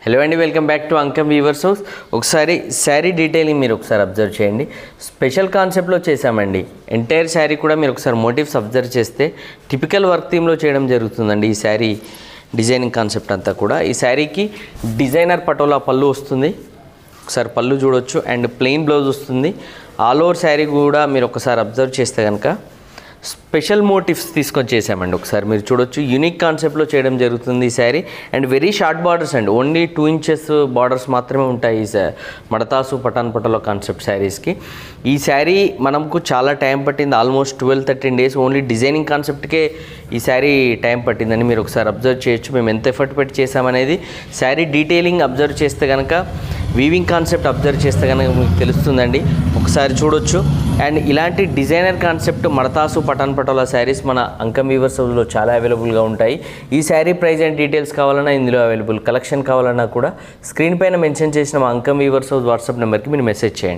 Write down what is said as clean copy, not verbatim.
Hello అండి, welcome back to Ankam weavers house. ఒకసారి sari detailing మీరు ఒకసారి అబ్జర్వ్ చేయండి. స్పెషల్ కాన్సెప్ట్లో చేసామండి. ఎంటైర్ శారీ కూడా మీరు ఒకసారి మోటివ్స్ అబ్జర్వ్ చేస్తే టిపికల్ వర్క్ థీమ్లో చేయడం జరుగుతుందండి. ఈ శారీ డిజైనింగ్ కాన్సెప్ట్ అంతా కూడా. ఈ శారీకి డిజైనర్ పటోలా పళ్ళు వస్తుంది, ఒకసారి పళ్ళు చూడొచ్చు. అండ్ ప్లెయిన్ బ్లౌజ్ వస్తుంది. ఆల్ ఓవర్ శారీ కూడా మీరు ఒకసారి అబ్జర్వ్ చేస్తే కనుక స్పెషల్ మోటివ్స్ తీసుకొని చేసామండి. ఒకసారి మీరు చూడొచ్చు, యూనిక్ కాన్సెప్ట్లో చేయడం జరుగుతుంది ఈ sari. And very short borders అండి, ఓన్లీ 2 inches బార్డర్స్ మాత్రమే ఉంటాయి ఈ మడతాసు పటాన్ పటోలా కాన్సెప్ట్ శారీస్కి. ఈ శారీ మనకు చాలా టైం పట్టింది, ఆల్మోస్ట్ 12-13 days. ఓన్లీ డిజైనింగ్ కాన్సెప్ట్కే ఈ శారీ టైం పట్టిందని మీరు ఒకసారి అబ్జర్వ్ చేయొచ్చు. మేము ఎంత ఎఫర్ట్ పెట్టి చేసామనేది శారీ డీటెయిలింగ్ అబ్జర్వ్ చేస్తే కనుక, వీవింగ్ కాన్సెప్ట్ అబ్జర్వ్ చేస్తే కనుక మీకు తెలుస్తుందండి. ఒకసారి చూడొచ్చు. అండ్ ఇలాంటి డిజైనర్ కాన్సెప్ట్ మడతాసు పటాన్ పటోలా శారీస్ మన అంకం వీవర్స్ హౌస్లో చాలా అవైలబుల్గా ఉంటాయి. ఈ శారీ ప్రైస్ అండ్ డీటెయిల్స్ కావాలన్నా ఇందులో అవైలబుల్. కలెక్షన్ కావాలన్నా కూడా స్క్రీన్ పైన మెన్షన్ చేసిన మా అంకం వీవర్స్ హౌస్ వాట్సాప్ నెంబర్కి మీరు మెసేజ్ చేయండి.